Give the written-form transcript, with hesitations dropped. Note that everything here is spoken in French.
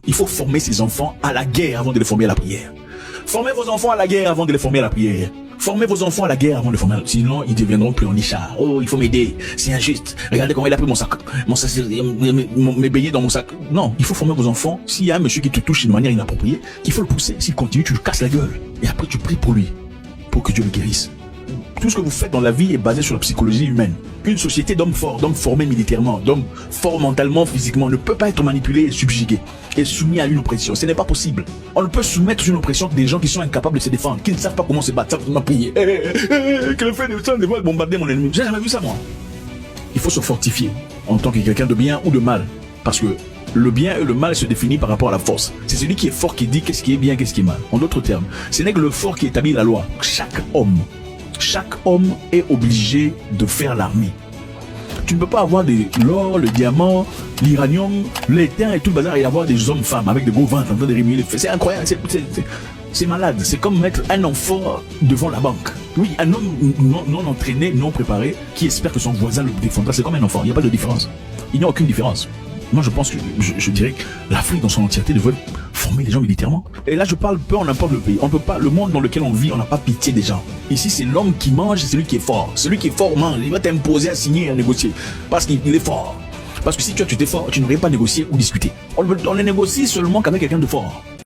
Il faut former ses enfants à la guerre avant de les former à la prière. Formez vos enfants à la guerre avant de les former à la prière. Formez vos enfants à la guerre avant de les former. Sinon, ils deviendront plus en nichard. Oh, il faut m'aider. C'est injuste. Regardez comment il a pris mon sac. Mes beignets dans mon sac. Non, il faut former vos enfants. S'il y a un monsieur qui te touche de manière inappropriée, qu'il faut le pousser. S'il continue, tu lui casses la gueule. Et après, tu pries pour lui. Pour que Dieu le guérisse. Tout ce que vous faites dans la vie est basé sur la psychologie humaine. Une société d'hommes forts, d'hommes formés militairement, d'hommes forts mentalement, physiquement, ne peut pas être manipulé et subjugué et soumis à une oppression. Ce n'est pas possible. On ne peut soumettre une oppression que des gens qui sont incapables de se défendre, qui ne savent pas comment se battre, savent prier. Que le fait de ça, de bombarder mon ennemi. J'ai jamais vu ça, moi. Il faut se fortifier en tant que quelqu'un de bien ou de mal. Parce que le bien et le mal se définissent par rapport à la force. C'est celui qui est fort qui dit qu'est-ce qui est bien, qu'est-ce qui est mal. En d'autres termes, ce n'est que le fort qui établit la loi. Chaque homme est obligé de faire l'armée. Tu ne peux pas avoir l'or, le diamant, l'uranium, l'étain et tout le bazar et avoir des hommes-femmes avec des gros ventres en train de remuer les fesses. C'est incroyable, c'est malade. C'est comme mettre un enfant devant la banque. Oui, un homme non entraîné, non préparé, qui espère que son voisin le défendra, c'est comme un enfant. Il n'y a pas de différence. Il n'y a aucune différence. Moi, je pense que je dirais que l'Afrique dans son entièreté devrait former les gens militairement. Et là, je parle peu en n'importe le pays. On peut pas, le monde dans lequel on vit, on n'a pas pitié des gens. Ici, c'est l'homme qui mange, c'est celui qui est fort. Celui qui est fort mange. Il va t'imposer à signer et à négocier. Parce qu'il est fort. Parce que si tu étais fort, tu n'aurais pas négocié ou discuté. On ne négocie seulement qu'avec quelqu'un de fort.